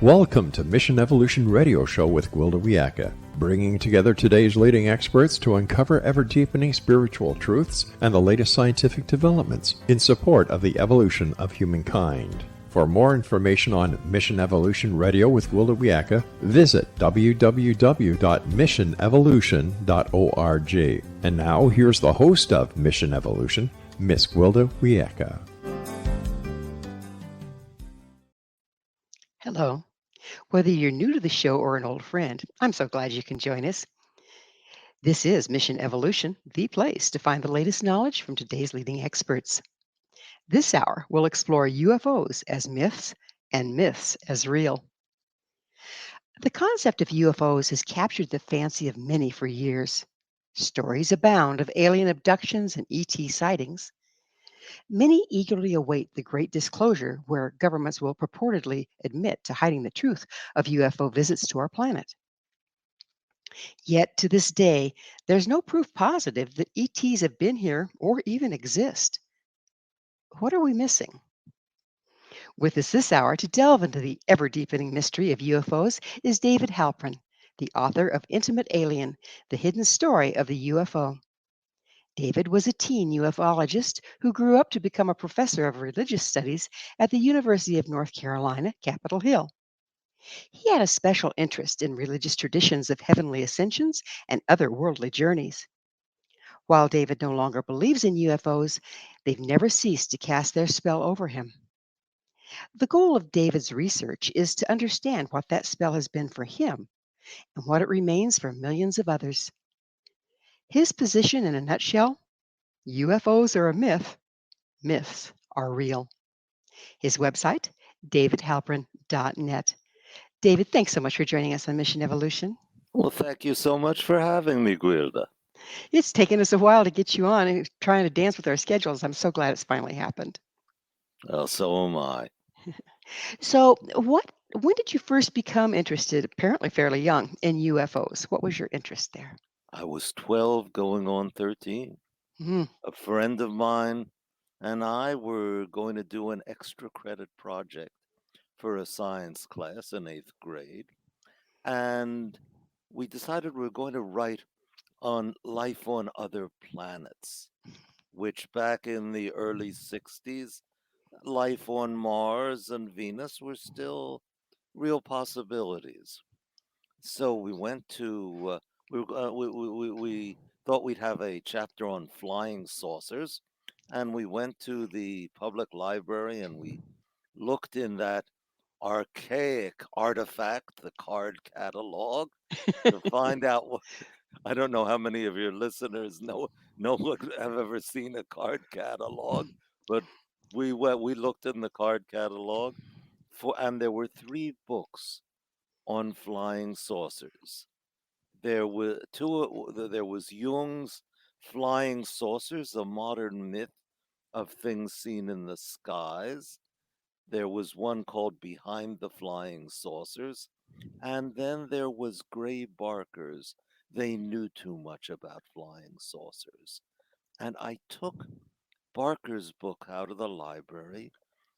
Welcome to Mission Evolution Radio Show with Gwilda Wiyaka, bringing together today's leading experts to uncover ever-deepening spiritual truths and the latest scientific developments in support of the evolution of humankind. For more information on Mission Evolution Radio with Gwilda Wiyaka, visit www.missionevolution.org. And now, here's the host of Mission Evolution, Miss Gwilda Wiyaka. Hello. Whether you're new to the show or an old friend, I'm so glad you can join us. This is Mission Evolution, the place to find the latest knowledge from today's leading experts. This hour, we'll explore UFOs as myths and myths as real. The concept of UFOs has captured the fancy of many for years. Stories abound of alien abductions and ET sightings. Many eagerly await the great disclosure where governments will purportedly admit to hiding the truth of UFO visits to our planet. Yet to this day, there's no proof positive that ETs have been here or even exist. What are we missing? With us this hour to delve into the ever-deepening mystery of UFOs is David Halperin, the author of Intimate Alien, The Hidden Story of the UFO. David was a teen ufologist who grew up to become a professor of religious studies at the University of North Carolina, Capitol Hill. He had a special interest in religious traditions of heavenly ascensions and otherworldly journeys. While David no longer believes in UFOs, they've never ceased to cast their spell over him. The goal of David's research is to understand what that spell has been for him and what it remains for millions of others. His position in a nutshell: UFOs are a myth, myths are real. His website, davidhalperin.net. David, thanks so much for joining us on Mission Evolution. Well, thank you so much for having me, Gwilda. It's taken us a while to get you on and trying to dance with our schedules. I'm so glad it's finally happened. Well, so am I. So, when did you first become interested, apparently fairly young, in UFOs? What was your interest there? I was 12 going on 13. A friend of mine and I were going to do an extra credit project for a science class in 8th grade. And we decided we were going to write on life on other planets, which back in the early 60s, life on Mars and Venus were still real possibilities. So we went to, we thought we'd have a chapter on flying saucers, and we went to the public library and we looked in that archaic artifact, the card catalog, to find out what. I don't know how many of your listeners know have ever seen a card catalog, but we looked in the card catalog and there were 3 books on flying saucers. There were there was Jung's Flying Saucers, a modern myth of things seen in the skies. There was one called Behind the Flying Saucers. And then there was Gray Barker's They Knew Too Much About Flying Saucers. And I took Barker's book out of the library,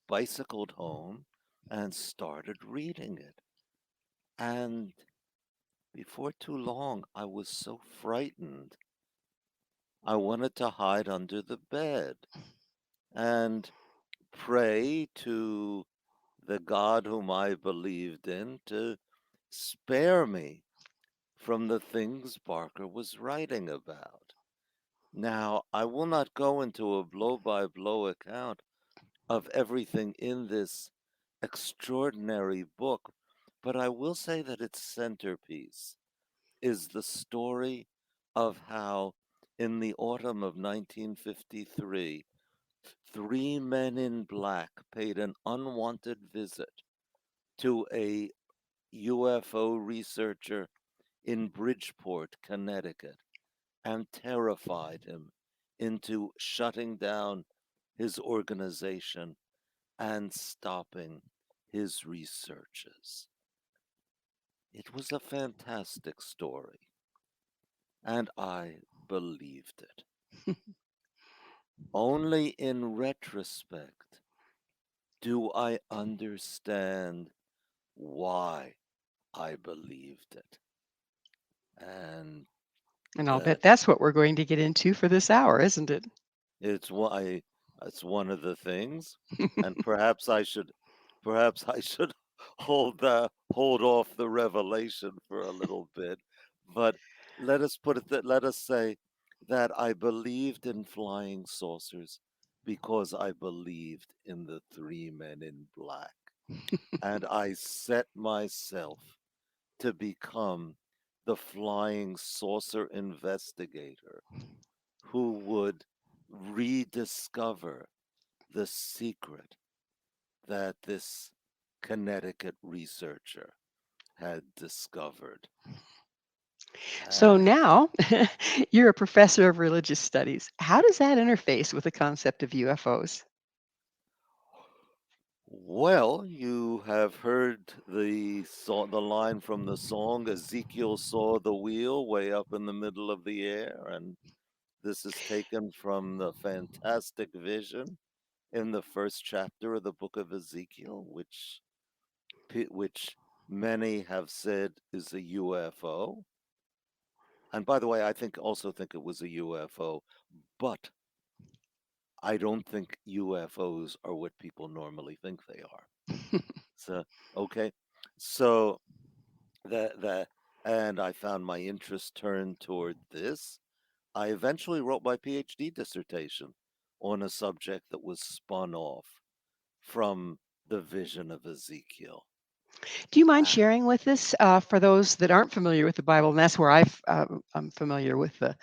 bicycled home, and started reading it. And before too long, I was so frightened. I wanted to hide under the bed and pray to the God whom I believed in to spare me from the things Barker was writing about. Now, I will not go into a blow-by-blow account of everything in this extraordinary book, but I will say that its centerpiece is the story of how, in the autumn of 1953, 3 men in black paid an unwanted visit to a UFO researcher in Bridgeport, Connecticut, and terrified him into shutting down his organization and stopping his researches. It was a fantastic story, and I believed it. Only in retrospect do I understand why I believed it. And And I'll that bet that's what we're going to get into for this hour, isn't it? it's why it's one of the things. And perhaps I should hold off the revelation for a little bit. But let us say that I believed in flying saucers because I believed in the three men in black. And I set myself to become the flying saucer investigator who would rediscover the secret that this Connecticut researcher had discovered. So And now you're a professor of religious studies. How does that interface with the concept of UFOs? well, you have heard the line from the song, Ezekiel saw the wheel way up in the middle of the air, and this is taken from the fantastic vision in the first chapter of the book of Ezekiel, which many have said is a UFO. And by the way, also think it was a UFO, but I don't think UFOs are what people normally think they are. So okay, so the and I found my interest turned toward this. I eventually wrote my PhD dissertation on a subject that was spun off from the vision of Ezekiel. Do you mind Ah, sharing with us, for those that aren't familiar with the Bible, and that's where I'm familiar with the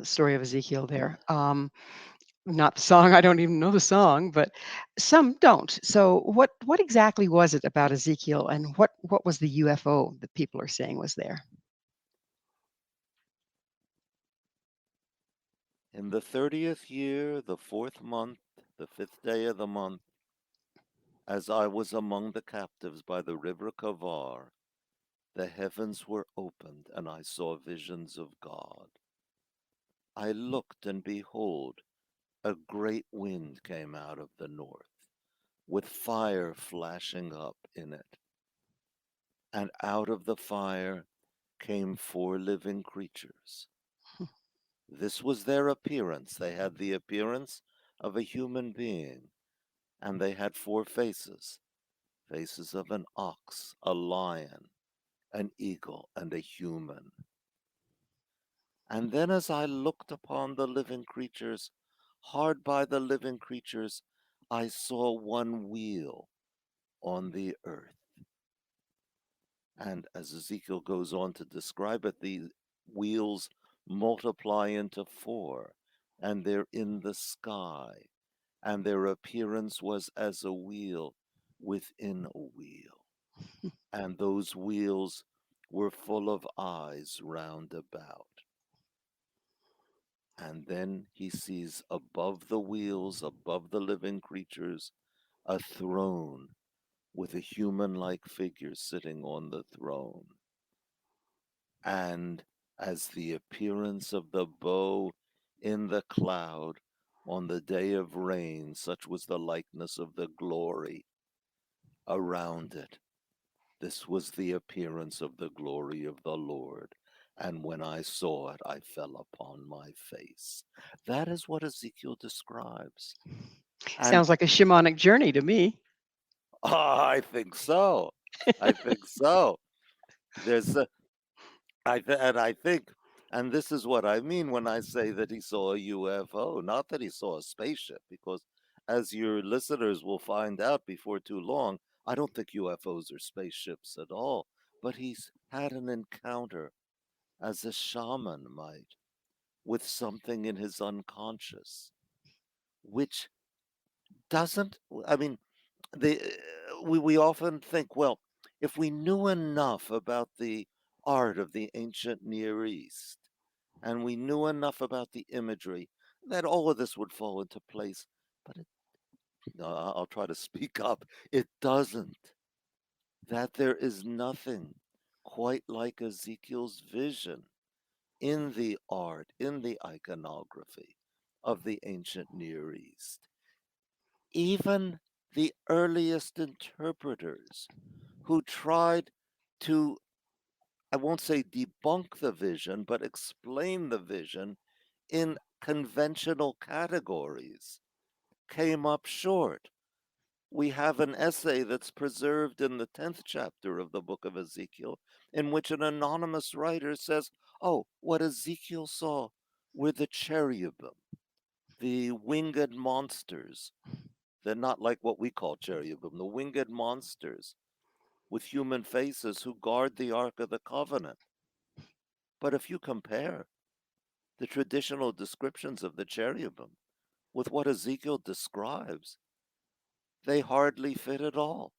story of Ezekiel there. Not the song, I don't even know the song, but some don't. So what exactly was it about Ezekiel, and what was the UFO that people are saying was there? in the 30th year, the fourth month, the fifth day of the month, as I was among the captives by the river Kavar, the heavens were opened, and I saw visions of God. I looked, and behold, a great wind came out of the north, with fire flashing up in it. And out of the fire came four living creatures. This was their appearance. They had the appearance of a human being, and they had four faces: faces of an ox, a lion, an eagle, and a human. And then, as I looked upon the living creatures, hard by the living creatures, I saw one wheel on the earth. And as Ezekiel goes on to describe it, the wheels multiply into four, and they're in the sky, and their appearance was as a wheel within a wheel. And those wheels were full of eyes round about. And then he sees above the wheels, above the living creatures, a throne with a human like figure sitting on the throne. And as the appearance of the bow in the cloud on the day of rain, such was the likeness of the glory around it. This was the appearance of the glory of the Lord. And when I saw it, I fell upon my face. That is what Ezekiel describes. And Sounds like a shamanic journey to me. I think so. I think so. There's a, and I think, and this is what I mean when I say that he saw a UFO, not that he saw a spaceship, because as your listeners will find out before too long, I don't think UFOs are spaceships at all. But he's had an encounter, as a shaman might, with something in his unconscious, which doesn't, I mean, the we often think, well, if we knew enough about the art of the ancient Near East, and we knew enough about the imagery, that all of this would fall into place. But no, I'll try to speak up. It doesn't. That there is nothing quite like Ezekiel's vision in the art, in the iconography of the ancient Near East. Even the earliest interpreters who tried to, I won't say debunk the vision, but explain the vision in conventional categories, came up short. We have an essay that's preserved in the 10th chapter of the book of Ezekiel, in which an anonymous writer says, oh, what Ezekiel saw were the cherubim, the winged monsters. They're not like what we call cherubim, the winged monsters with human faces who guard the Ark of the Covenant. But if you compare the traditional descriptions of the cherubim with what Ezekiel describes, they hardly fit at all.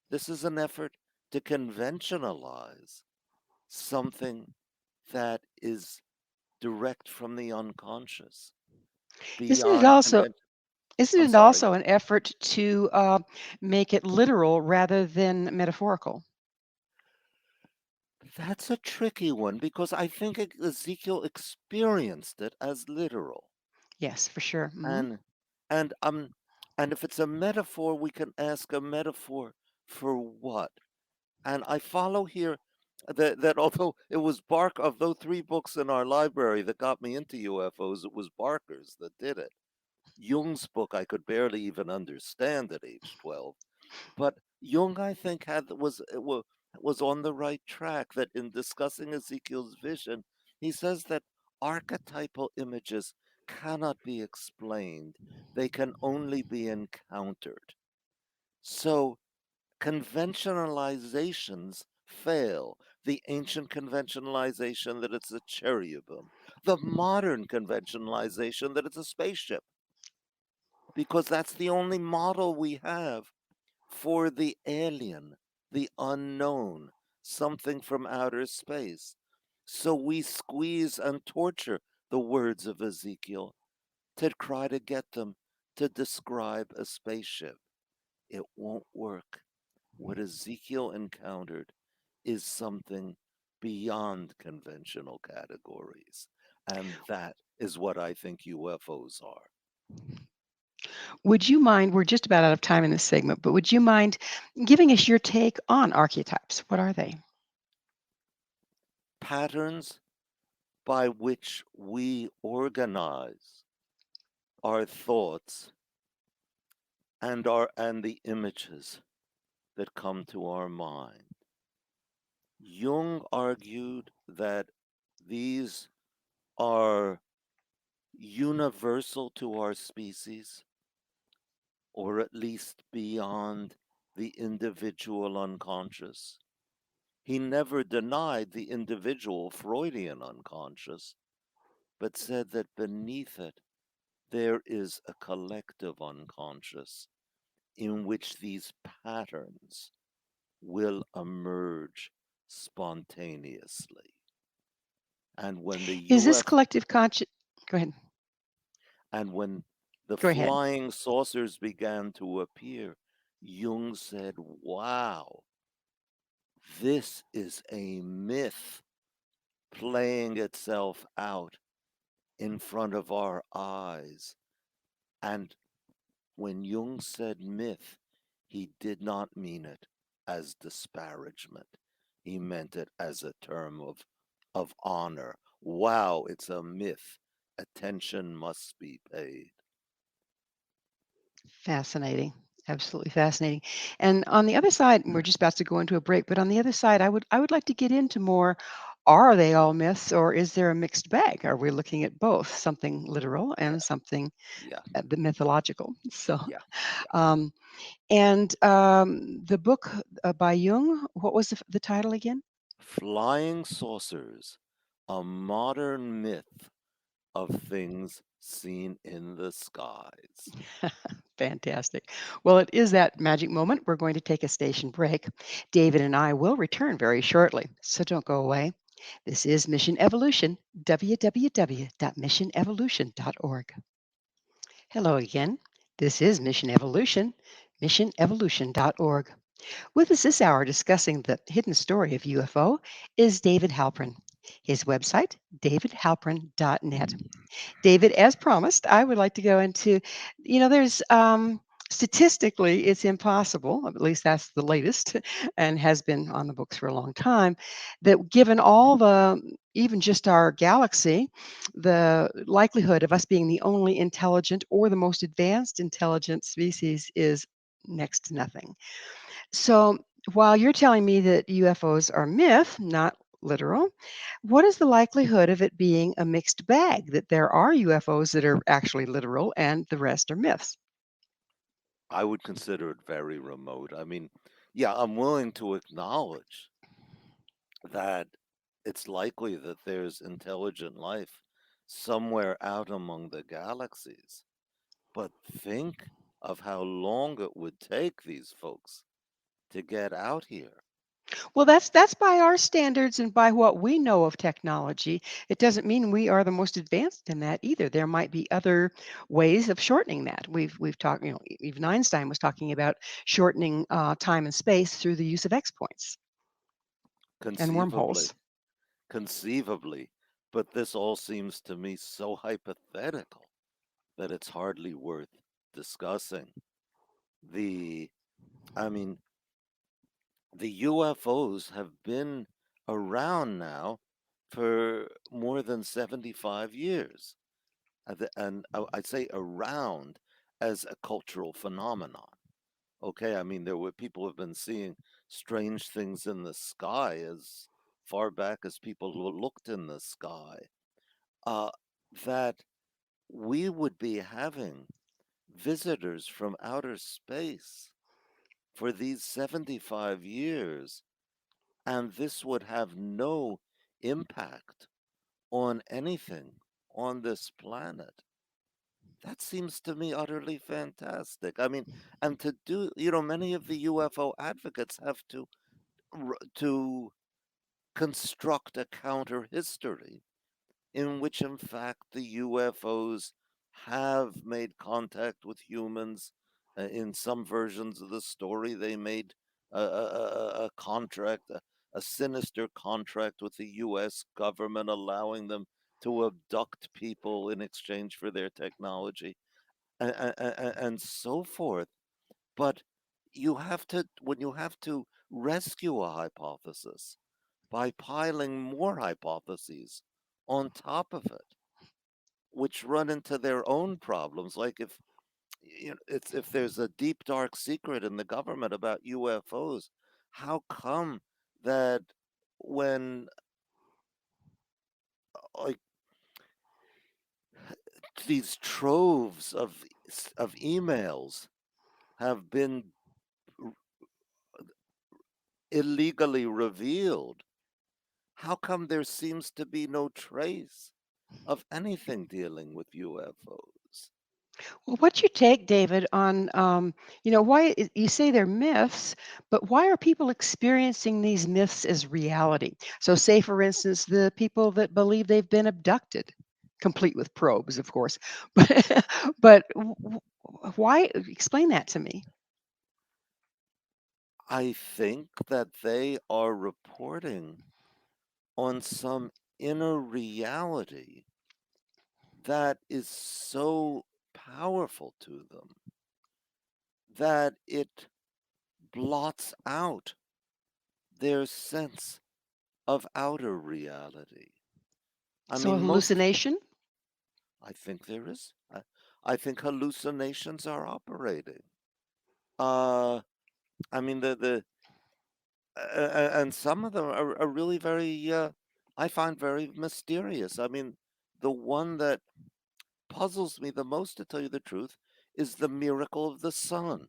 This is an effort to conventionalize something that is direct from the unconscious, Isn't it beyond also convention. isn't I'm it sorry. also an effort to make it literal rather than metaphorical? That's a tricky one because I think Ezekiel experienced it as literal. Yes, for sure. And and um and if it's a metaphor, we can ask a metaphor for what? And I follow here that although it was although 3 books in our library that got me into UFOs, it was Barker's that did it. Jung's book I could barely even understand at age 12. But Jung, I think, was on the right track. That in discussing Ezekiel's vision, he says that archetypal images cannot be explained; they can only be encountered. So conventionalizations fail. The ancient conventionalization that it's a cherubim, the modern conventionalization that it's a spaceship, because that's the only model we have for the alien, the unknown, something from outer space. So we squeeze and torture the words of Ezekiel to try to get them to describe a spaceship. It won't work. What Ezekiel encountered is something beyond conventional categories. And that is what I think UFOs are. Would you mind, we're just about out of time in this segment, but would you mind giving us your take on archetypes? What are they? Patterns by which we organize our thoughts and the images that come to our mind. Jung argued that these are universal to our species, or at least beyond the individual unconscious. He never denied the individual Freudian unconscious, but said that beneath it there is a collective unconscious in which these patterns will emerge spontaneously. And when the Is this UF collective conscious? Go ahead. and when the Go ahead. flying saucers began to appear, Jung said, wow, this is a myth playing itself out in front of our eyes. And when Jung said myth, he did not mean it as disparagement. He meant it as a term of honor. Wow, it's a myth. Attention must be paid. Fascinating. Absolutely fascinating. And on the other side, we're just about to go into a break, but on the other side, I would like to get into more. Are they all myths or is there a mixed bag? Are we looking at both, something literal Yeah, and something yeah, the mythological? So, yeah. um, and the book by Jung, what was the title again? Flying saucers, a modern myth of things seen in the skies. Fantastic. Well, it is that magic moment. We're going to take a station break. David and I will return very shortly, so don't go away. This is Mission Evolution, www.missionevolution.org. Hello again. This is Mission Evolution, missionevolution.org. With us this hour discussing the hidden story of UFO is David Halperin. His website, davidhalperin.net. David, as promised, I would like to go into, there's Statistically, it's impossible, at least that's the latest, and has been on the books for a long time, that given all the, even just our galaxy, the likelihood of us being the only intelligent or the most advanced intelligent species is next to nothing. So while you're telling me that UFOs are myth, not literal, what is the likelihood of it being a mixed bag, that there are UFOs that are actually literal and the rest are myths? I would consider it very remote. I mean, yeah, I'm willing to acknowledge that it's likely that there's intelligent life somewhere out among the galaxies. But think of how long it would take these folks to get out here. Well, that's by our standards and by what we know of technology. It doesn't mean we are the most advanced in that either. There might be other ways of shortening that. We've talked, even Einstein was talking about shortening time and space through the use of X points and Conceivably, wormholes. conceivably. But this all seems to me so hypothetical that it's hardly worth discussing. The, I mean, the UFOs have been around now for more than 75 years. I'd say around as a cultural phenomenon. Okay, I mean, there were people have been seeing strange things in the sky as far back as people looked in the sky. Uh, that we would be having visitors from outer space for these 75 years, and this would have no impact on anything on this planet. That seems to me utterly fantastic. I mean, and to do, many of the UFO advocates have to construct a counter history in which, in fact, the UFOs have made contact with humans. In some versions of the story, they made a contract, a sinister contract with the US government, allowing them to abduct people in exchange for their technology and so forth. But when you have to rescue a hypothesis by piling more hypotheses on top of it, which run into their own problems. Like if there's a deep dark secret in the government about UFOs, how come that when like these troves of emails have been illegally revealed, how come there seems to be no trace of anything dealing with UFOs? Well, what's your take, David, on, why you say they're myths, but why are people experiencing these myths as reality? So, say, for instance, the people that believe they've been abducted, complete with probes, of course, but why? Explain that to me. I think that they are reporting on some inner reality that is so powerful to them that it blots out their sense of outer reality. I So, mean, most, hallucination? I think there is. I think hallucinations are operating. Uh, I mean, and some of them are really very, I find very mysterious. I mean, the one that puzzles me the most, to tell you the truth, is the miracle of the sun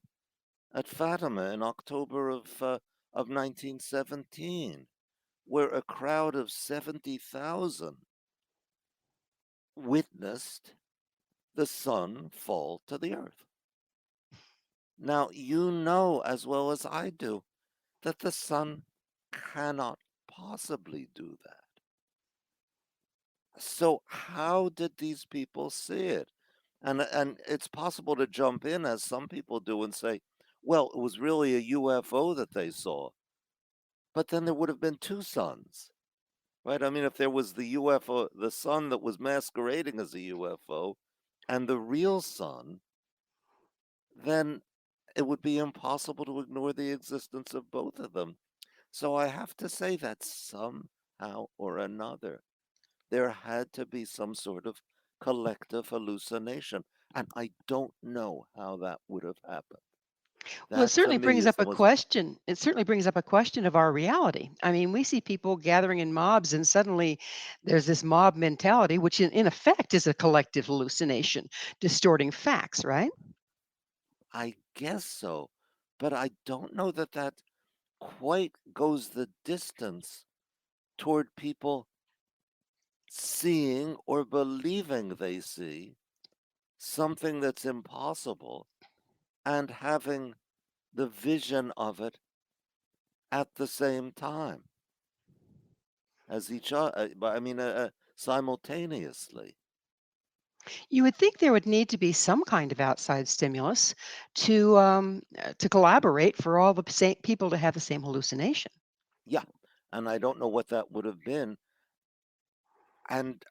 at Fatima in October of 1917, where a crowd of 70,000 witnessed the sun fall to the earth. Now, you know as well as I do that the sun cannot possibly do that. So, how did these people see it? And it's possible to jump in, as some people do, and say, well, it was really a UFO that they saw. But then there would have been two suns, right? I mean, if there was the UFO, the sun that was masquerading as a UFO, and the real sun, then it would be impossible to ignore the existence of both of them. So I have to say that somehow or another, there had to be some sort of collective hallucination. And I don't know how that would have happened. Well, it That to certainly me brings is up the a most. question. It certainly brings up a question of our reality. I mean, we see people gathering in mobs, and suddenly there's this mob mentality, which in effect is a collective hallucination, distorting facts, right? I guess so. But I don't know that that quite goes the distance toward people seeing or believing they see something that's impossible and having the vision of it at the same time as each other. I mean, simultaneously. You would think there would need to be some kind of outside stimulus to collaborate for all the same people to have the same hallucination. Yeah. And I don't know what that would have been. And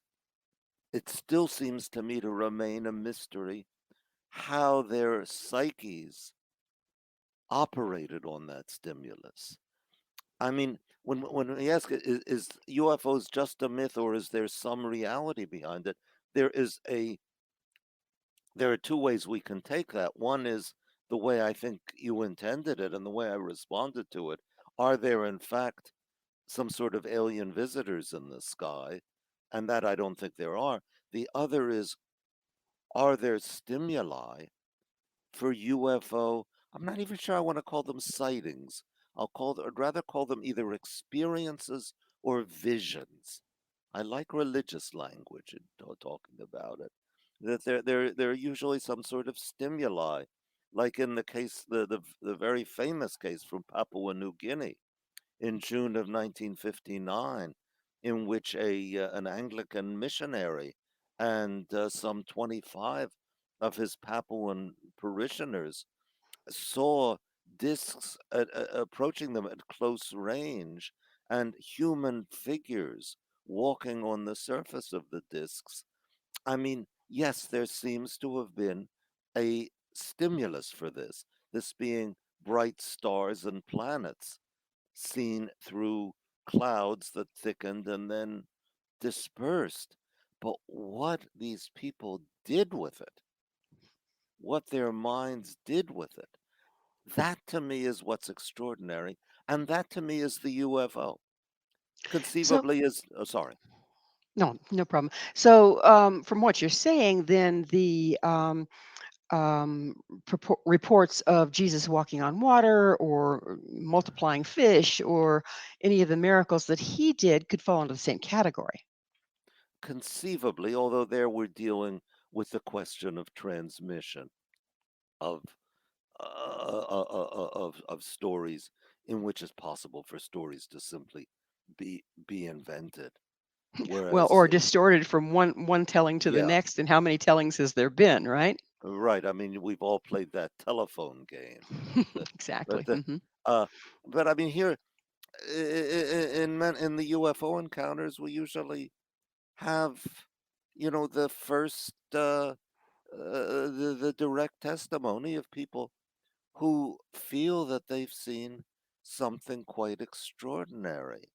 it still seems to me to remain a mystery how their psyches operated on that stimulus. I mean, when we ask, is UFOs just a myth or is there some reality behind it? There is a there are two ways we can take that. One is the way I think you intended it and the way I responded to it. Are there in fact some sort of alien visitors in the sky? And that I don't think there are. The other is, are there stimuli for UFO? I'm not even sure I want to call them sightings. I'd rather call them either experiences or visions. I like religious language in talking about it. That there are usually some sort of stimuli, like in the case, the very famous case from Papua New Guinea in June of 1959, in which an Anglican missionary and some 25 of his Papuan parishioners saw discs approaching them at close range and human figures walking on the surface of the discs. I mean, yes, there seems to have been a stimulus for this being bright stars and planets seen through clouds that thickened and then dispersed. But what these people did with it, what their minds did with it, that to me is what's extraordinary. And that to me is the UFO. So, Conceivably is, oh, sorry, no, no problem. So, from what you're saying, then the um, reports of Jesus walking on water or multiplying fish or any of the miracles that he did could fall into the same category. conceivably, although there we're dealing with the question of transmission of of stories in which it's possible for stories to simply be invented. Well, Whereas, or distorted from one telling to the yeah, next, and how many tellings has there been, right? right. I mean, we've all played that telephone game, but Exactly. the, uh, but I mean here in the UFO encounters, we usually have, the first the direct testimony of people who feel that they've seen something quite extraordinary.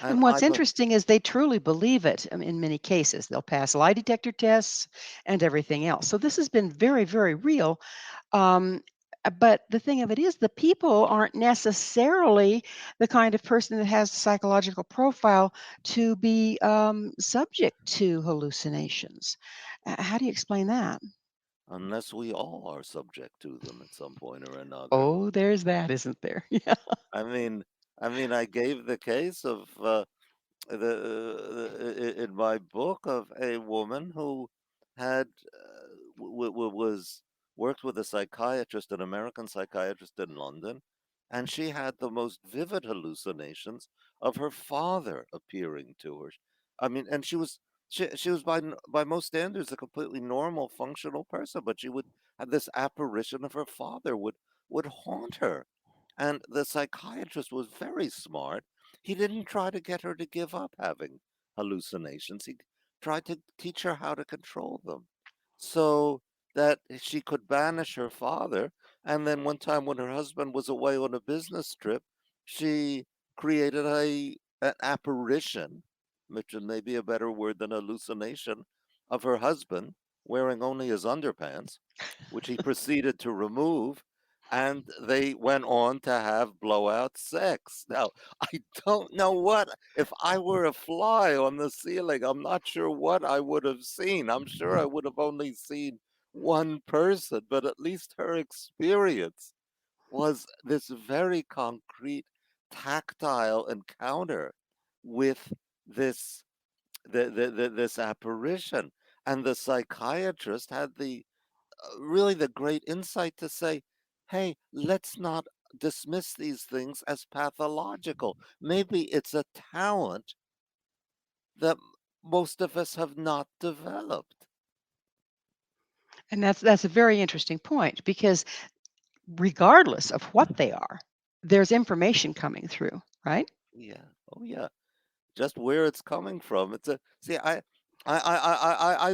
And And what's interesting is they truly believe it. In many cases, they'll pass lie detector tests and everything else. So this has been very, very real. Um, but the thing of it is, the people aren't necessarily the kind of person that has a psychological profile to be subject to hallucinations. How do you explain that? unless we all are subject to them at some point or another. Oh, there's that, isn't there? Yeah. I mean, I gave the case of in my book of a woman who had was worked with a psychiatrist, an American psychiatrist in London, and she had the most vivid hallucinations of her father appearing to her. I mean, and she was by most standards a completely normal, functional person, but she would have this apparition of her father would haunt her, and the psychiatrist was very smart. He didn't try to get her to give up having hallucinations. He tried to teach her how to control them so that she could banish her father And then one time when her husband was away on a business trip, she created an apparition, which may be a better word than hallucination, of her husband wearing only his underpants, which he proceeded to remove, and they went on to have blowout sex. Now, I don't know what, if I were a fly on the ceiling, I'm not sure what I would have seen. I'm sure I would have only seen one person, but at least her experience was this very concrete, tactile encounter with this this apparition. And the psychiatrist had the really the great insight to say, hey, let's not dismiss these things as pathological. Maybe it's a talent that most of us have not developed. And that's a very interesting point because regardless of what they are, there's information coming through, right? Yeah. Oh, yeah. Just where it's coming from. It's a see. I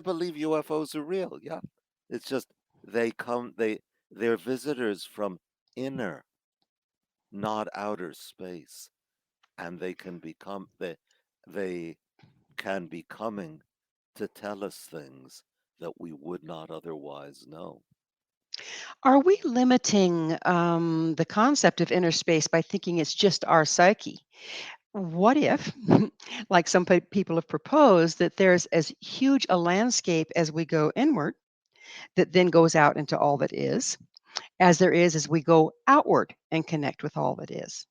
believe UFOs are real. Yeah. It's just they come. They're visitors from inner, not outer space, and they can be coming to tell us things that we would not otherwise know. Are we limiting the concept of inner space by thinking it's just our psyche? What if, like some people have proposed, that there's as huge a landscape as we go inward that then goes out into all that is, as there is as we go outward and connect with all that is?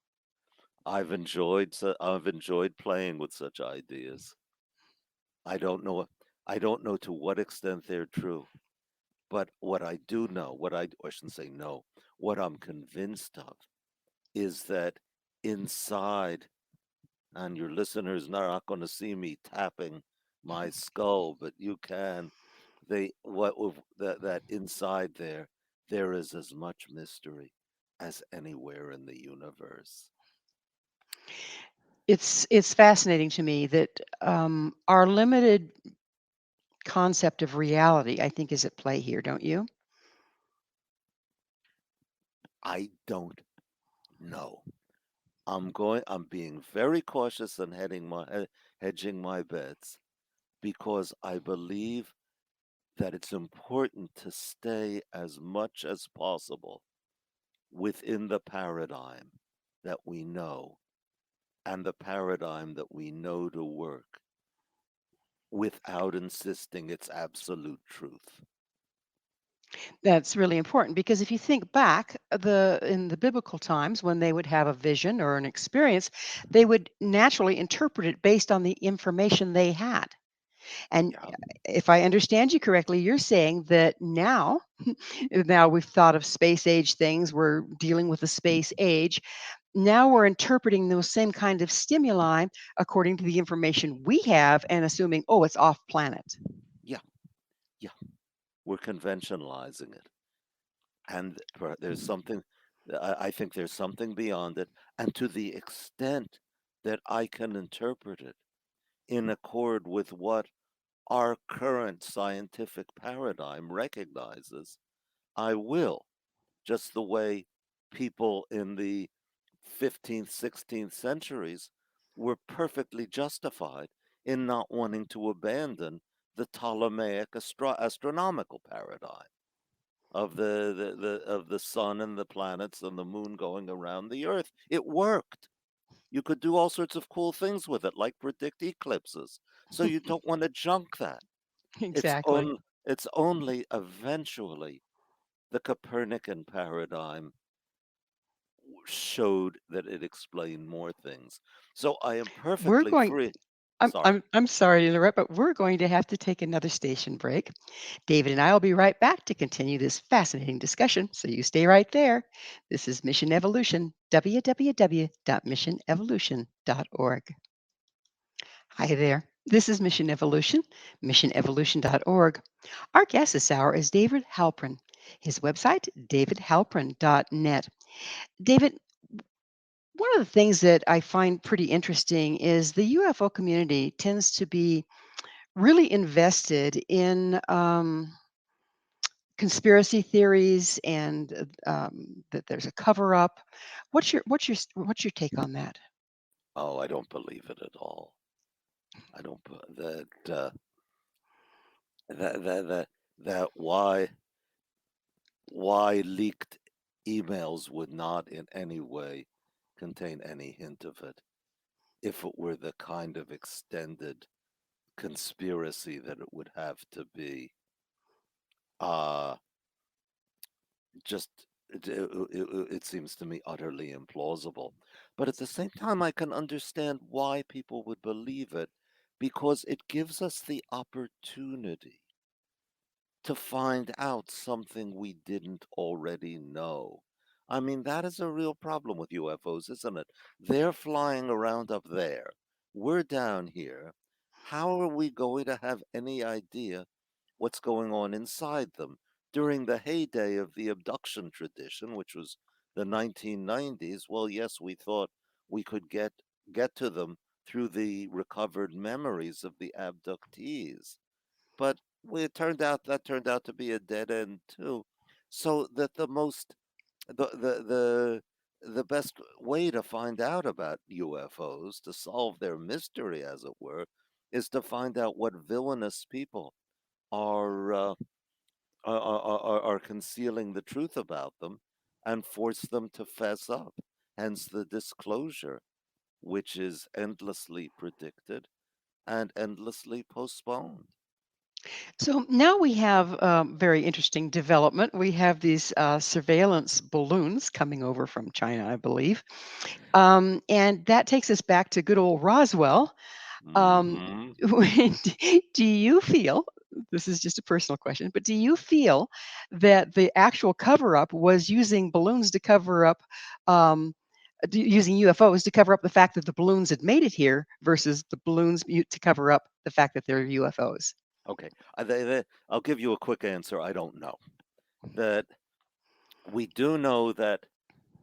I've enjoyed playing with such ideas. I don't know I don't know to what extent they're true. But what I do know, I shouldn't say no, what I'm convinced of is that inside, and your listeners are not going to see me tapping my skull, but you can. That inside there is as much mystery as anywhere in the universe. It's fascinating to me that our limited concept of reality, I think, is at play here, don't you? I don't know. I'm being very cautious and hedging my bets because I believe that it's important to stay as much as possible within the paradigm that we know and the paradigm that we know to work without insisting it's absolute truth. That's really important because if you think back, in the biblical times when they would have a vision or an experience, they would naturally interpret it based on the information they had. And Yeah. if I understand you correctly, you're saying that now, now we've thought of space age things, we're dealing with the space age. Now we're interpreting those same kind of stimuli according to the information we have and assuming, oh, it's off planet. Yeah. Yeah. We're conventionalizing it. And there's something, I think there's something beyond it. And to the extent that I can interpret it in accord with what our current scientific paradigm recognizes, I will, just the way people in the 15th, 16th centuries were perfectly justified in not wanting to abandon the Ptolemaic astronomical paradigm of the sun and the planets and the moon going around the earth. It worked. You could do all sorts of cool things with it, like predict eclipses. So you don't want to junk that. It's Exactly. on it's only eventually the Copernican paradigm showed that it explained more things. So I am We're perfectly going free. I'm Sorry. I'm I'm sorry to interrupt, but we're going to have to take another station break. David and I will be right back to continue this fascinating discussion, so you stay right there. This is Mission Evolution, www.missionevolution.org. Hi there. This is Mission Evolution, missionevolution.org. Our guest this hour is David Halperin. His website, davidhalperin.net. David, one of the things that I find pretty interesting is the UFO community tends to be really invested in conspiracy theories and that there's a cover up. What's your take on that? Oh, I don't believe it at all. I don't that that that that why leaked emails would not in any way contain any hint of it if it were the kind of extended conspiracy that it would have to be. Uh, just it seems to me utterly implausible. But at the same time, I can understand why people would believe it because it gives us the opportunity to find out something we didn't already know. I mean, that is a real problem with UFOs, isn't it? They're flying around up there. We're down here. How are we going to have any idea what's going on inside them? During the heyday of the abduction tradition, which was the 1990s, well, yes, we thought we could get to them through the recovered memories of the abductees. But it turned out to be a dead end too. So that the best way to find out about UFOs, to solve their mystery, as it were, is to find out what villainous people are are concealing the truth about them and force them to fess up. Hence the disclosure, which is endlessly predicted and endlessly postponed. So now we have very interesting development. We have these surveillance balloons coming over from China, I believe. And that takes us back to good old Roswell. Um, Hmm. do you feel, this is just a personal question, but do you feel that the actual cover up was using balloons to cover up, using UFOs to cover up the fact that the balloons had made it here versus the balloons to cover up the fact that they're UFOs? Okay, I'll give you a quick answer. I don't know. That we do know that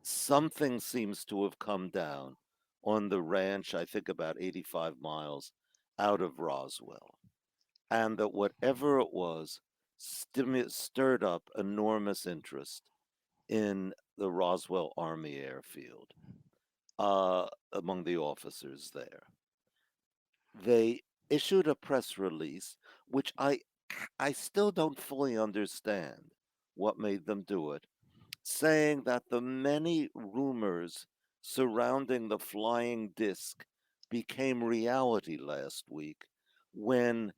something seems to have come down on the ranch, I think about 85 miles out of Roswell, and that whatever it was stirred up enormous interest in the Roswell Army Airfield among the officers there. They issued a press release, which I still don't fully understand what made them do it, saying that the many rumors surrounding the flying disc became reality last week when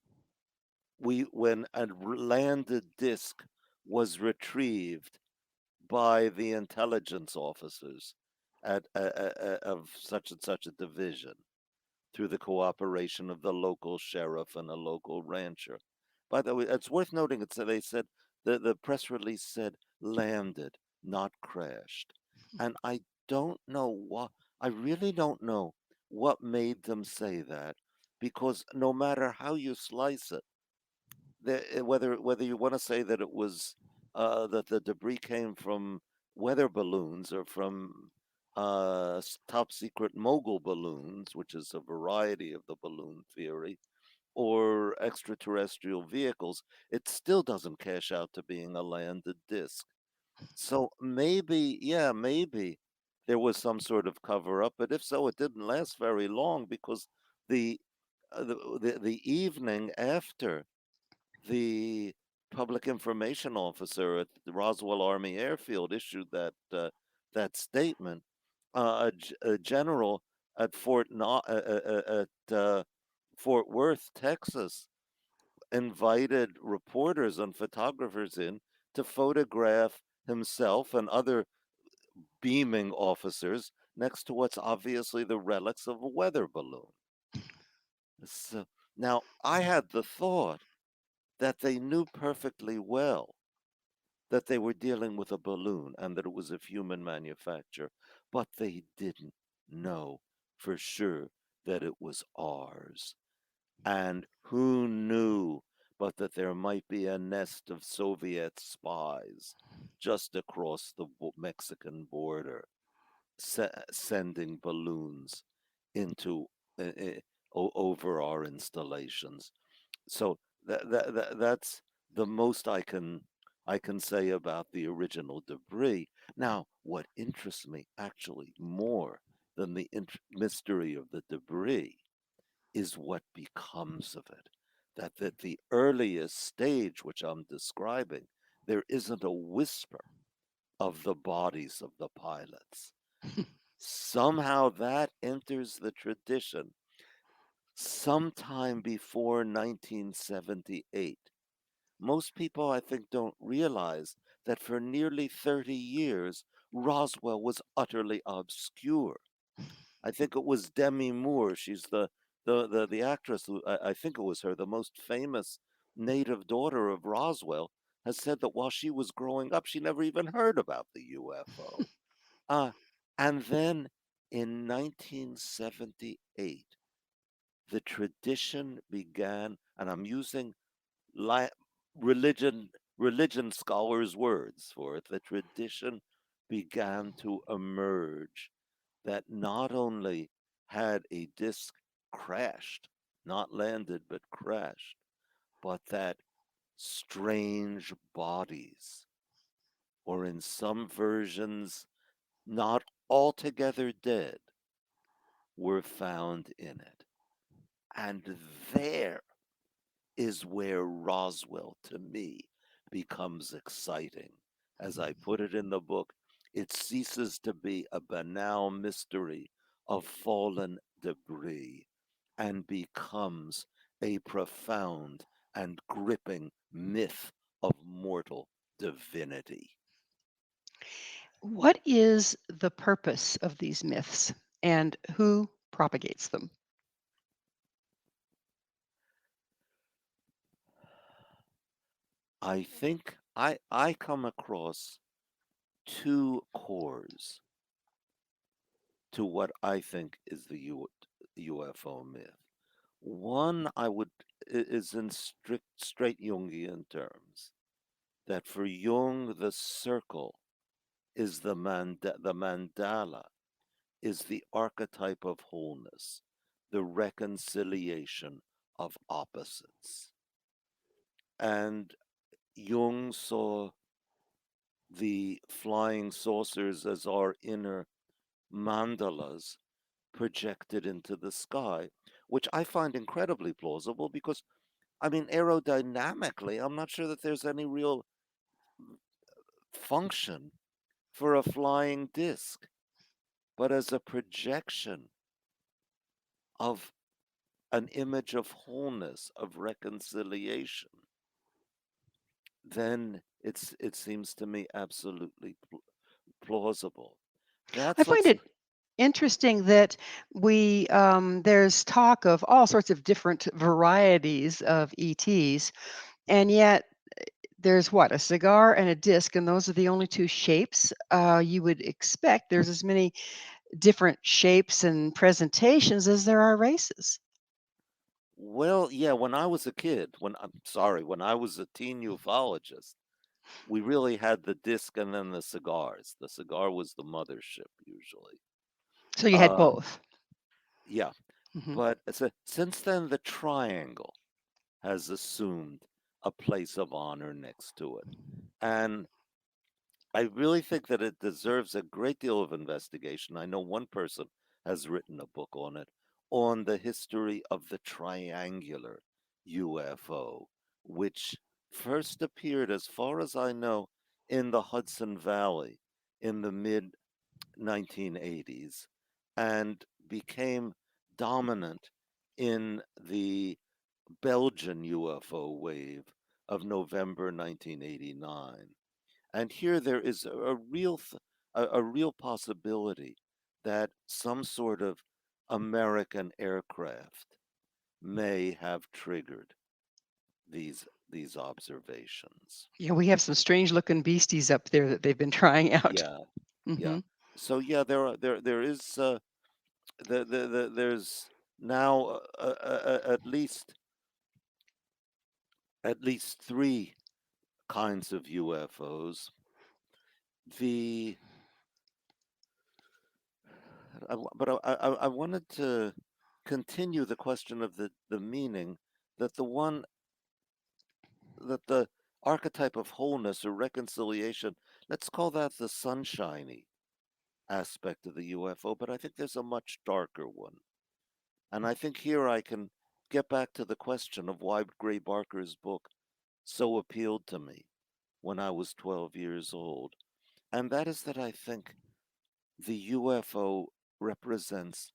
when a landed disc was retrieved by the intelligence officers of such and such a division through the cooperation of the local sheriff and a local rancher. By the way, it's worth noting they said the press release said landed, not crashed. And I don't know what I really don't know what made them say that because no matter how you slice it, whether you want to say that it was that the debris came from weather balloons or from top secret mogul balloons, which is a variety of the balloon theory, or extraterrestrial vehicles, it still doesn't cash out to being a landed disc. So maybe, yeah, maybe there was some sort of cover up, but if so, it didn't last very long because the the evening after the public information officer at the Roswell Army Airfield issued that statement. A general at Fort Worth, Texas, invited reporters and photographers in to photograph himself and other beaming officers next to what's obviously the relics of a weather balloon. So now I had the thought that they knew perfectly well that they were dealing with a balloon and that it was of human manufacture, but they didn't know for sure that it was ours. And who knew but that there might be a nest of Soviet spies just across the Mexican border, sending balloons into over our installations. So that's the most I can I can say about the original debris. Now, what interests me actually more than the mystery of the debris is what becomes of it. That at the earliest stage, which I'm describing, there isn't a whisper of the bodies of the pilots. Somehow that enters the tradition sometime before 1978. Most people, I think, don't realize that for nearly 30 years, Roswell was utterly obscure. I think it was Demi Moore. She's the actress who, I think it was her, the most famous native daughter of Roswell, has said that while she was growing up, she never even heard about the UFO. Uh, and then in 1978, the tradition began, and I'm using li- religion religion scholars' words for it. The tradition began to emerge that not only had a disk crashed, not landed, but crashed, but that strange bodies, or in some versions, not altogether dead, were found in it. And there is where Roswell, to me, becomes exciting. As I put it in the book, it ceases to be a banal mystery of fallen debris and becomes a profound and gripping myth of mortal divinity. What is the purpose of these myths and who propagates them? I think I come across two cores to what I think is the UFO myth. One I would is in straight Jungian terms, that for Jung the circle is the mandala is the archetype of wholeness, the reconciliation of opposites. And Jung saw the flying saucers as our inner mandalas projected into the sky, which I find incredibly plausible because, I mean, aerodynamically, I'm not sure that there's any real function for a flying disc, but as a projection of an image of wholeness, of reconciliation, then it seems to me absolutely plausible. I That's find let's it interesting that there's talk of all sorts of different varieties of ETs, and yet there's what, a cigar and a disc, and those are the only two shapes. You would expect there's as many different shapes and presentations as there are races. Well, yeah, when I was a kid, when I was a teen ufologist, we really had the disc and then the cigars. The cigar was the mothership usually. So you had Uh, both. yeah, Hmm. but since then the triangle has assumed a place of honor next to it, and I really think that it deserves a great deal of investigation. I know one person has written a book on the history of the triangular UFO, which first appeared, as far as I know, in the Hudson Valley in the mid 1980s and became dominant in the Belgian UFO wave of November 1989. And here there is a real possibility that some sort of American aircraft may have triggered these observations. Yeah, we have some strange looking beasties up there that they've been trying out. Yeah, yeah. Hmm. So yeah, there is there's now at least three kinds of UFOs. The but I wanted to continue the question of the meaning that the one that the archetype of wholeness or reconciliation. Let's call that the sunshiny aspect of the UFO, but I think there's a much darker one. And I think here I can get back to the question of why Gray Barker's book so appealed to me when I was 12 years old. And that is that I think the UFO represents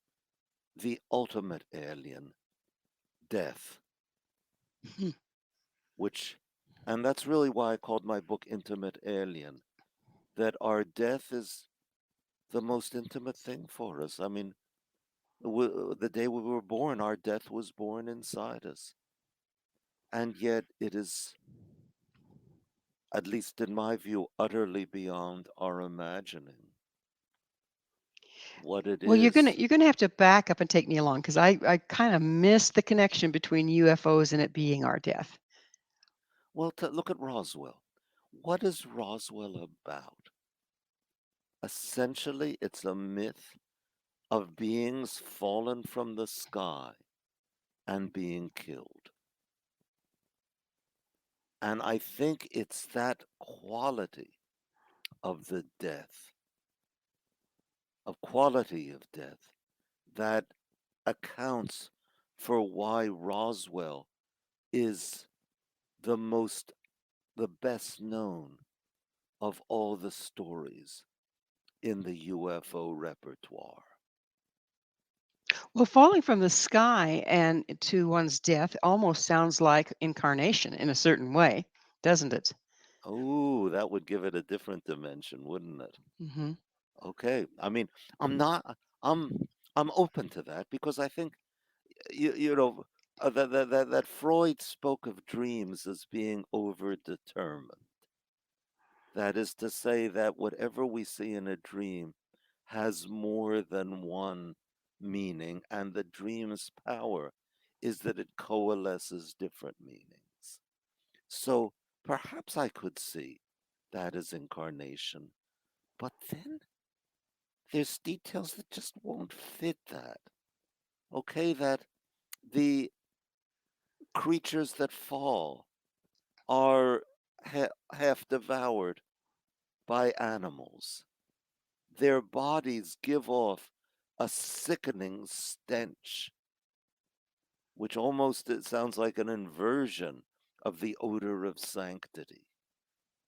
the ultimate alien, death, Hmm. which, and that's really why I called my book Intimate Alien, that our death is the most intimate thing for us. I mean, the day we were born, our death was born inside us. And yet it is, at least in my view, utterly beyond our imagining what it Well, you're gonna is. you're gonna have to back up and take me along because I kind of missed the connection between UFOs and it being our death. Well, to look at Roswell. What is Roswell about? Essentially, it's a myth of beings fallen from the sky and being killed. And I think it's that quality of the death, of quality of death, that accounts for why Roswell is the most, the best known of all the stories in the UFO repertoire. Well, falling from the sky and to one's death almost sounds like incarnation in a certain way, doesn't it? Oh, that would give it a different dimension, wouldn't it? Hmm. Okay. I mean, I'm not, I'm, I'm open to that because I think, you know, that Freud spoke of dreams as being overdetermined. That is to say that whatever we see in a dream has more than one meaning, and the dream's power is that it coalesces different meanings. So perhaps I could see that as incarnation, but then there's details that just won't fit that. Okay, that the creatures that fall are half devoured by animals. Their bodies give off a sickening stench, which almost it sounds like an inversion of the odor of sanctity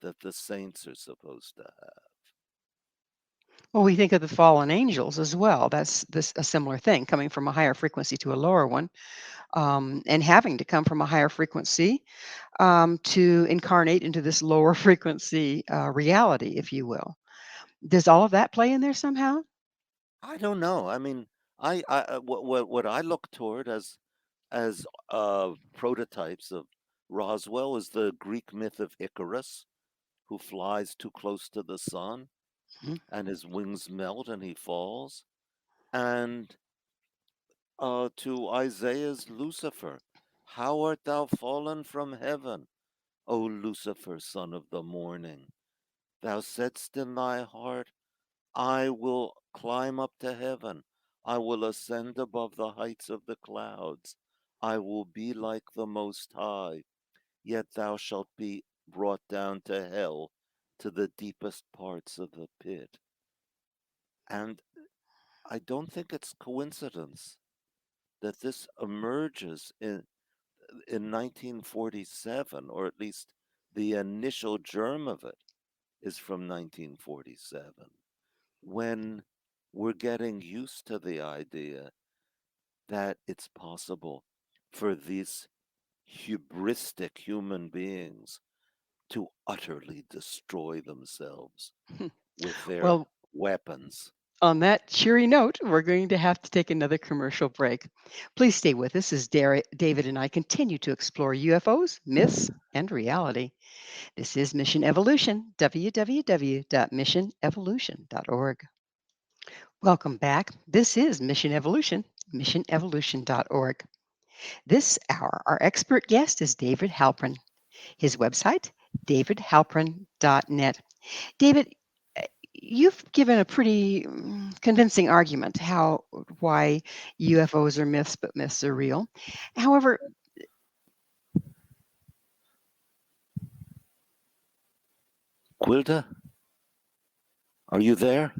that the saints are supposed to have. Well, we think of the fallen angels as well. That's this a similar thing, coming from a higher frequency to a lower one, and having to come from a higher frequency to incarnate into this lower frequency reality, if you will. Does all of that play in there somehow? I don't know. I mean, what I look toward as prototypes of Roswell is the Greek myth of Icarus, who flies too close to the sun Mhm. and his wings melt and he falls, and to Isaiah's Lucifer, how art thou fallen from heaven, O Lucifer, son of the morning? Thou saidst in thy heart, I will climb up to heaven. I will ascend above the heights of the clouds. I will be like the Most High. Yet thou shalt be brought down to hell, to the deepest parts of the pit. And I don't think it's coincidence that this emerges in 1947, or at least the initial germ of it is from 1947, when we're getting used to the idea that it's possible for these hubristic human beings to utterly destroy themselves with their Well, weapons. on that cheery note, we're going to have to take another commercial break. Please stay with us as David and I continue to explore UFOs, myths, and reality. This is Mission Evolution, www.missionevolution.org. Welcome back. This is Mission Evolution, missionevolution.org. This hour, our expert guest is David Halperin. His website, davidhalperin.net. David, you've given a pretty convincing argument why UFOs are myths, but myths are real. However, Gwilda, are you there?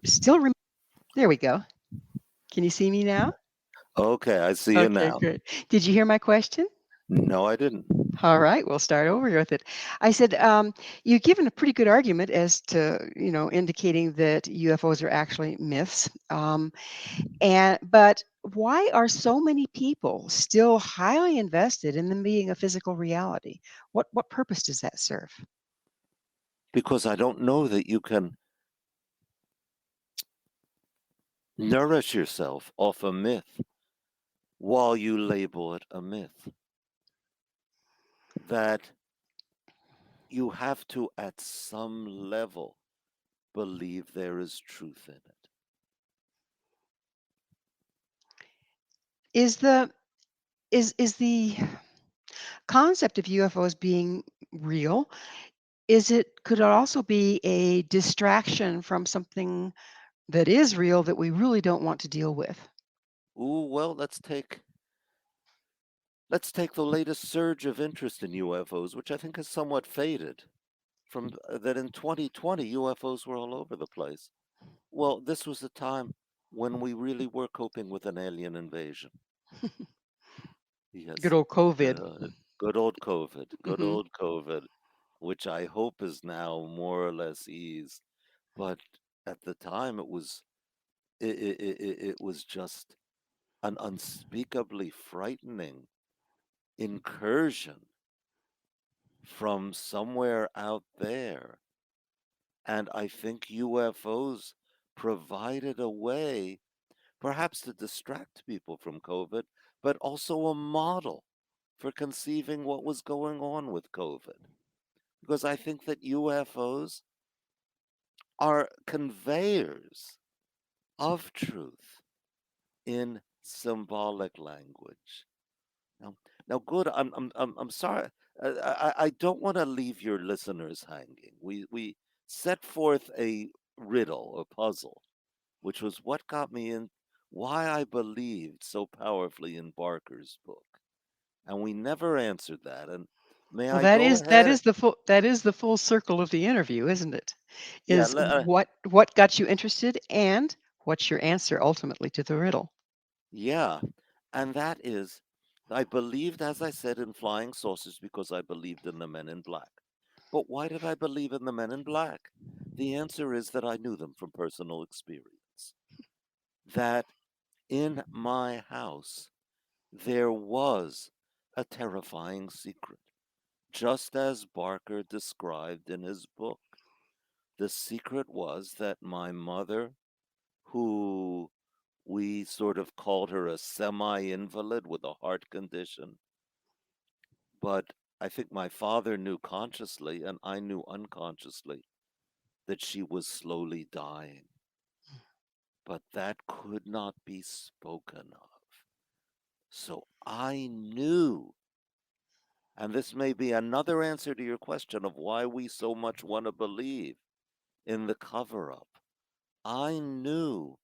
Still, there we go. Can you see me now? Okay, I see you Okay, now. good. Did you hear my question? No, I didn't. All right, we'll start over with it. I said, you've given a pretty good argument as to, indicating that UFOs are actually myths. But why are so many people still highly invested in them being a physical reality? What purpose does that serve? Because I don't know that you can nourish yourself off a myth while you label it a myth. That you have to, at some level, believe there is truth in it. Is the concept of UFOs being real? Could it also be a distraction from something that is real that we really don't want to deal with? Ooh, well, let's take the latest surge of interest in UFOs, which I think has somewhat faded from that in 2020 UFOs were all over the place. Well, this was a time when we really were coping with an alien invasion. Good Yes. old COVID. Good old COVID. Good Hmm. old COVID, which I hope is now more or less eased. But at the time, it was just an unspeakably frightening incursion from somewhere out there. And I think UFOs provided a way, perhaps to distract people from COVID, but also a model for conceiving what was going on with COVID. Because I think that UFOs are conveyors of truth in symbolic language. Now, good. I'm sorry. I don't want to leave your listeners hanging. We set forth a riddle, a puzzle, which was what got me in, why I believed so powerfully in Barker's book, and we never answered that. And may Well, I that go is that ahead? is the full circle of the interview, isn't it? Yeah, Is what got you interested and what's your answer ultimately to the riddle? yeah, and that is, I believed, as I said, in flying saucers because I believed in the men in black. But why did I believe in the men in black? The answer is that I knew them from personal experience. That in my house there was a terrifying secret, just as Barker described in his book. The secret was that my mother, who we sort of called her a semi-invalid with a heart condition, but I think my father knew consciously and I knew unconsciously that she was slowly dying. But that could not be spoken of. So I knew, and this may be another answer to your question of why we so much want to believe in the cover up. I knew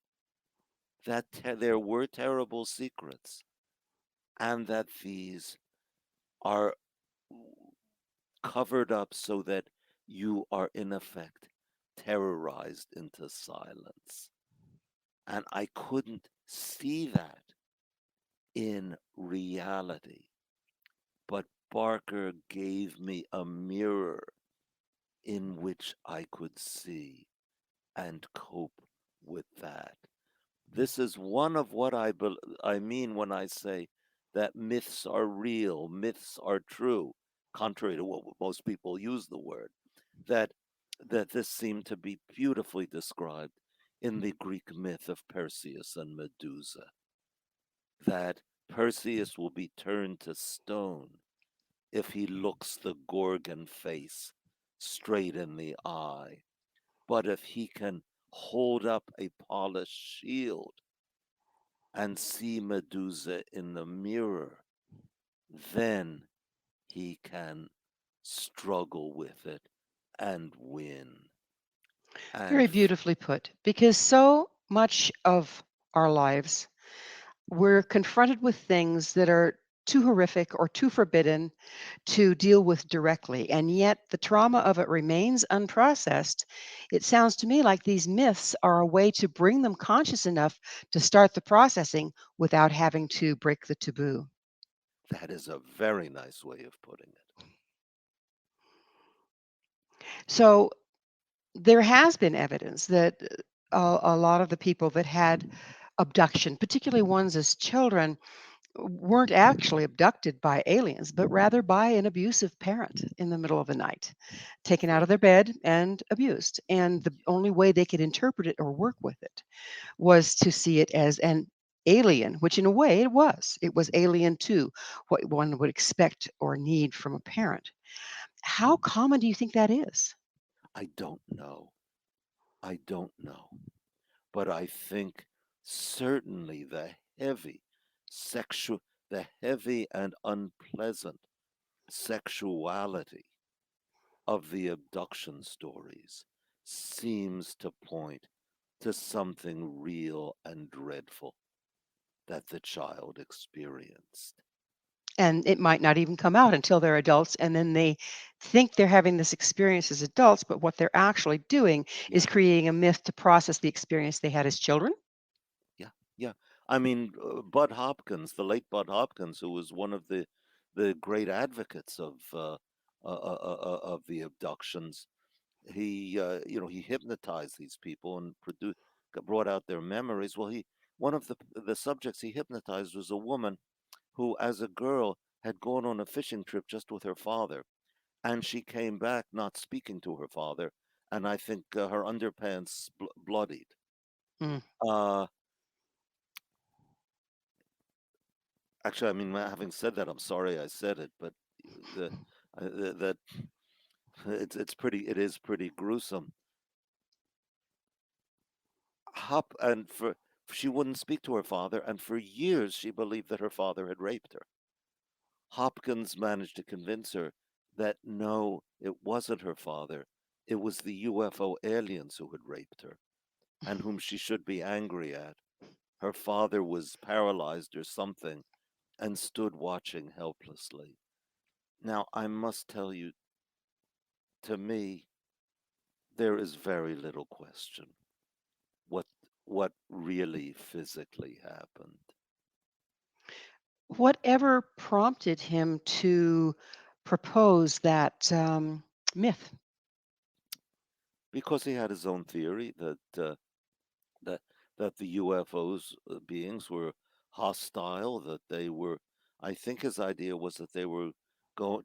that there were terrible secrets and that these are covered up so that you are, in effect, terrorized into silence. And I couldn't see that in reality. But Barker gave me a mirror in which I could see and cope with that. This is one of what I mean when I say that myths are real, myths are true, contrary to what most people use the word. That this seemed to be beautifully described in the Greek myth of Perseus and Medusa. That Perseus will be turned to stone if he looks the Gorgon face straight in the eye. But if he can hold up a polished shield and see Medusa in the mirror, then he can struggle with it and win. Very And beautifully put, because so much of our lives we're confronted with things that are too horrific or too forbidden to deal with directly, and yet the trauma of it remains unprocessed. It sounds to me like these myths are a way to bring them conscious enough to start the processing without having to break the taboo. That is a very nice way of putting it. So there has been evidence that a lot of the people that had abduction, particularly ones as children, weren't actually abducted by aliens, but rather by an abusive parent in the middle of the night, taken out of their bed and abused. And the only way they could interpret it or work with it was to see it as an alien, which in a way it was. It was alien to what one would expect or need from a parent. How common do you think that is? I don't know. I don't know. But I think certainly sexual, the heavy and unpleasant sexuality of the abduction stories seems to point to something real and dreadful that the child experienced. And it might not even come out until they're adults, and then they think they're having this experience as adults, but what they're actually doing is Yeah, creating a myth to process the experience they had as children. yeah, yeah. I mean, Bud Hopkins, the late Bud Hopkins, who was one of the great advocates of the abductions, he hypnotized these people and brought out their memories. Well, he one of the subjects he hypnotized was a woman who, as a girl, had gone on a fishing trip just with her father, and she came back not speaking to her father, and I think her underpants bloodied. Mm. Uh, Actually, I mean, having said that, I'm sorry I said it, but the that it is pretty gruesome. Hop and for She wouldn't speak to her father, and for years she believed that her father had raped her. Hopkins managed to convince her that no, it wasn't her father. It was the UFO aliens who had raped her and whom she should be angry at. Her father was paralyzed or something and stood watching helplessly. Now, I must tell you, to me, there is very little question what what really physically happened. Whatever prompted him to propose that myth? Because he had his own theory that that the UFOs beings were hostile, that they were. I think his idea was that they were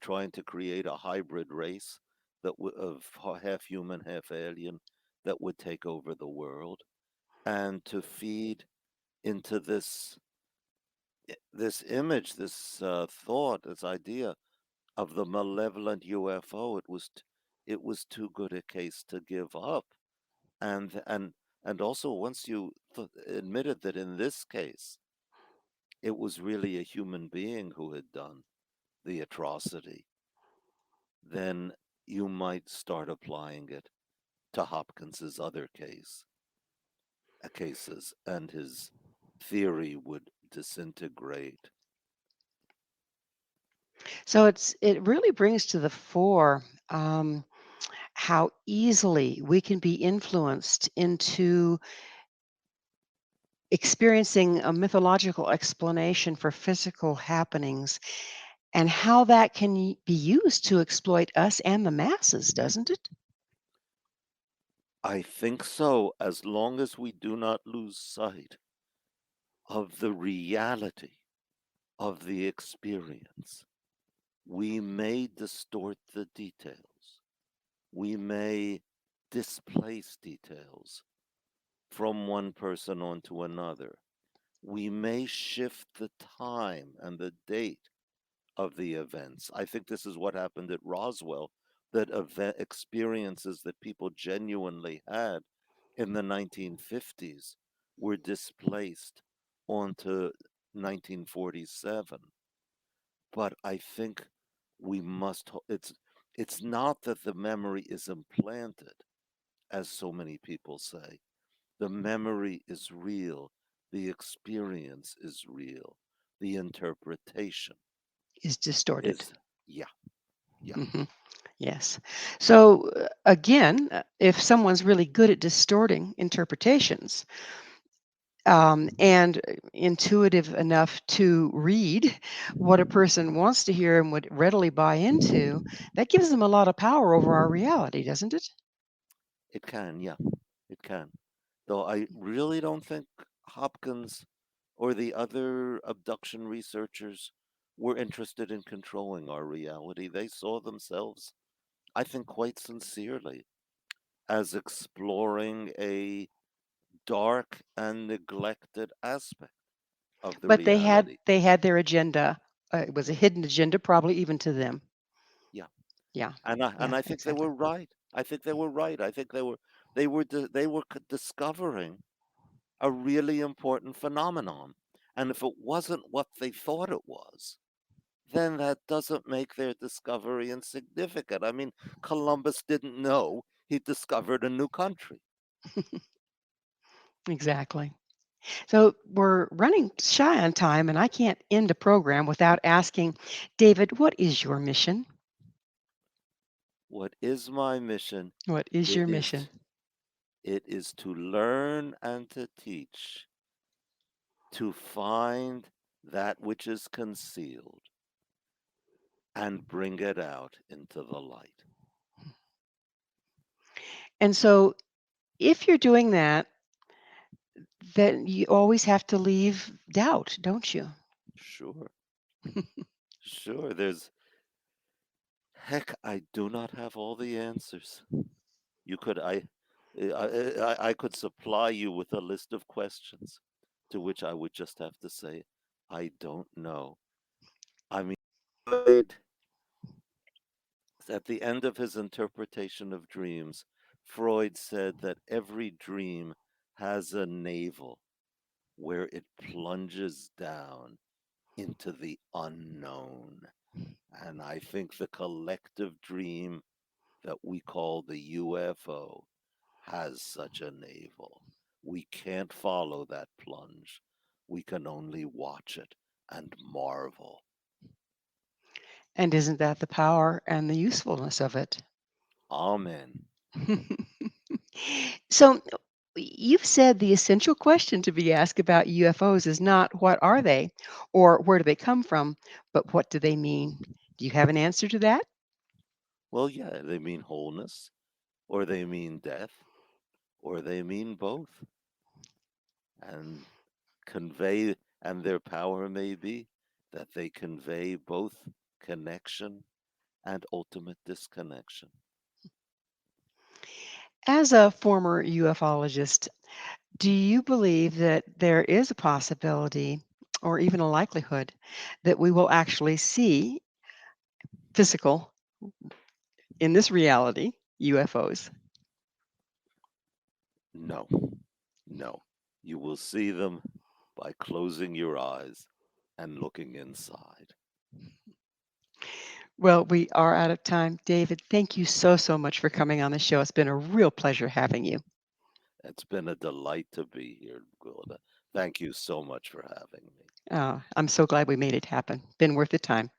trying to create a hybrid race of half human, half alien that would take over the world, and to feed into this image, this thought, this idea of the malevolent UFO. It was too good a case to give up, and and and also once you admitted that in this case it was really a human being who had done the atrocity, then you might start applying it to Hopkins's other cases, and his theory would disintegrate. So it really brings to the fore how easily we can be influenced into experiencing a mythological explanation for physical happenings and how that can be used to exploit us and the masses, doesn't it? I think so, as long as we do not lose sight of the reality of the experience. We may distort the details. We may displace details from one person onto another. We may shift the time and the date of the events. I think this is what happened at Roswell, that experiences that people genuinely had in the 1950s were displaced onto 1947. But I think we must, it's not that the memory is implanted, as so many people say. The memory is real. The experience is real. The interpretation is distorted. Yeah. Mm-hmm. Yes. So again, if someone's really good at distorting interpretations, and intuitive enough to read what a person wants to hear and would readily buy into, that gives them a lot of power over our reality, doesn't it? It can, yeah, it can. Though I really don't think Hopkins or the other abduction researchers were interested in controlling our reality. They saw themselves, I think, quite sincerely as exploring a dark and neglected aspect of the But reality. they had their agenda. It was a hidden agenda, probably even to them. Yeah, Yeah, and yeah, I think they exactly. were right. I think they were right. I think they were discovering a really important phenomenon. And if it wasn't what they thought it was, then that doesn't make their discovery insignificant. I mean, Columbus didn't know he discovered a new country. Exactly. So we're running shy on time, and I can't end a program without asking, David, what is your mission? What is my mission? What is It your is mission? it is to learn and to teach, to find that which is concealed and bring it out into the light. And so if you're doing that, then you always have to leave doubt, don't you? Sure, sure. There's heck, I do not have all the answers. You could I could supply you with a list of questions to which I would just have to say I don't know. I mean, Freud, at the end of his interpretation of dreams, Freud said that every dream has a navel where it plunges down into the unknown. And I think the collective dream that we call the UFO has such a navel. We can't follow that plunge. We can only watch it and marvel. And isn't that the power and the usefulness of it? Amen. So you've said the essential question to be asked about UFOs is not what are they or where do they come from, but what do they mean? Do you have an answer to that? Well, yeah, they mean wholeness, or they mean death, or they mean both. And and their power may be that they convey both connection and ultimate disconnection. As a former ufologist, do you believe that there is a possibility or even a likelihood that we will actually see physical in this reality UFOs? No, no. You will see them by closing your eyes and looking inside. Well, we are out of time. David, thank you so, so much for coming on the show. It's been a real pleasure having you. It's been a delight to be here, Gwilda. Thank you so much for having me. I'm so glad we made it happen. Been worth the time.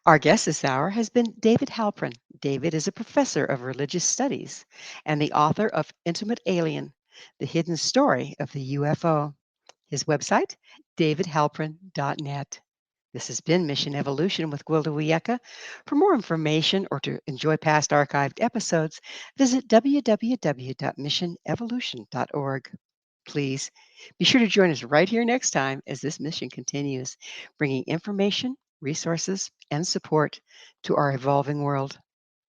Our guest this hour has been David Halperin. David is a professor of religious studies and the author of Intimate Alien, The Hidden Story of the UFO. His website, davidhalperin.net. This has been Mission Evolution with Gwilda Wiyaka. For more information or to enjoy past archived episodes, visit www.missionevolution.org. Please be sure to join us right here next time as this mission continues, bringing information, resources, and support to our evolving world.